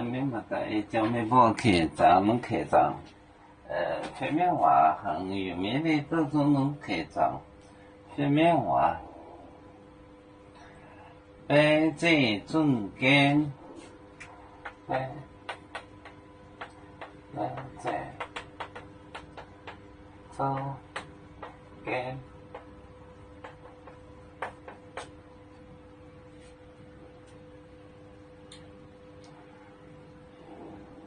明白的，叫咩波客栈门客栈，全面话很有名的这种客栈，全面话，摆在中间，摆在中间。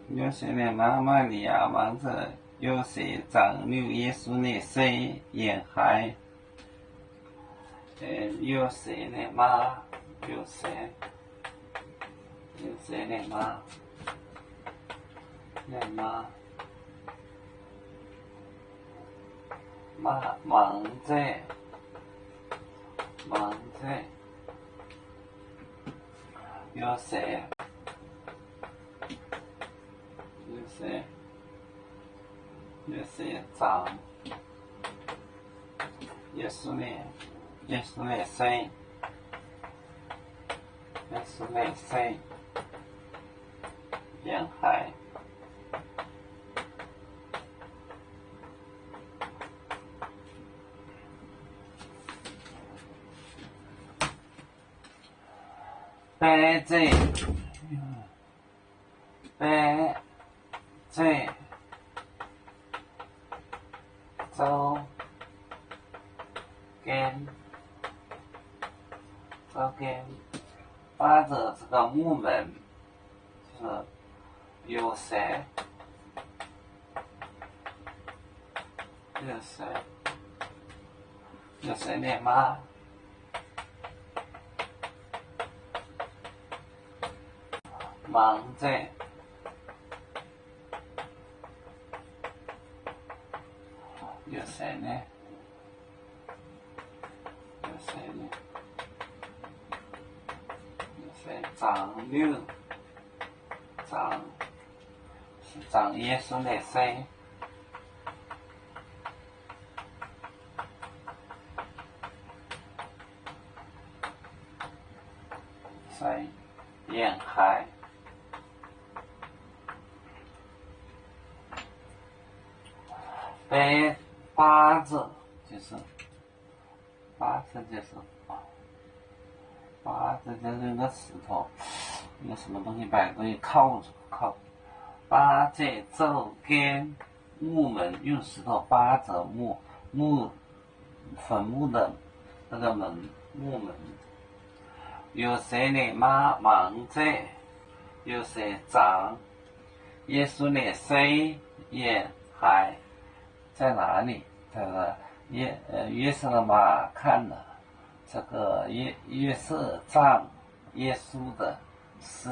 有些人妈妈利亚忙着，有些长留耶稣的水沿海，有些的妈，有些的妈，忙着，有些长，耶稣的水，沿海。摆在中间，把着这个木门，就是有谁的妈。忙着，有谁呢？长耶稣的水，沿海。八字就是一个石头，一个什么东西把东西靠住。八在中间，木门用石头扒着坟墓的那个木门。有谁的妈忙着，有谁长耶稣的水沿海。在哪里？这个约瑟的妈看了这个约瑟葬耶稣的诗，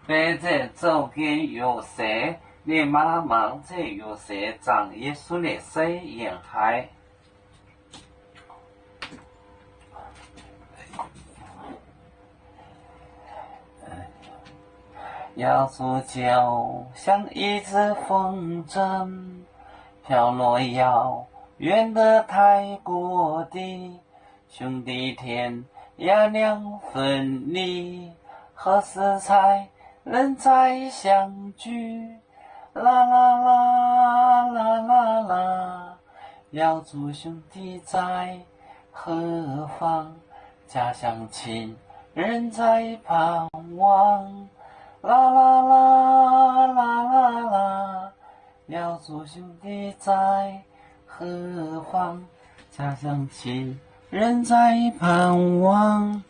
摆在中间，有谁的妈忙着，有谁葬耶稣的水沿海。要煮酒，像一只风筝，飘落遥远的泰国地。兄弟天涯两分离，何时才能再相聚？啦啦啦啦啦啦，要祝兄弟在何方？家乡亲人在盼望。啦啦啦啦啦啦，要祝兄弟在何方？家乡亲人在盼望。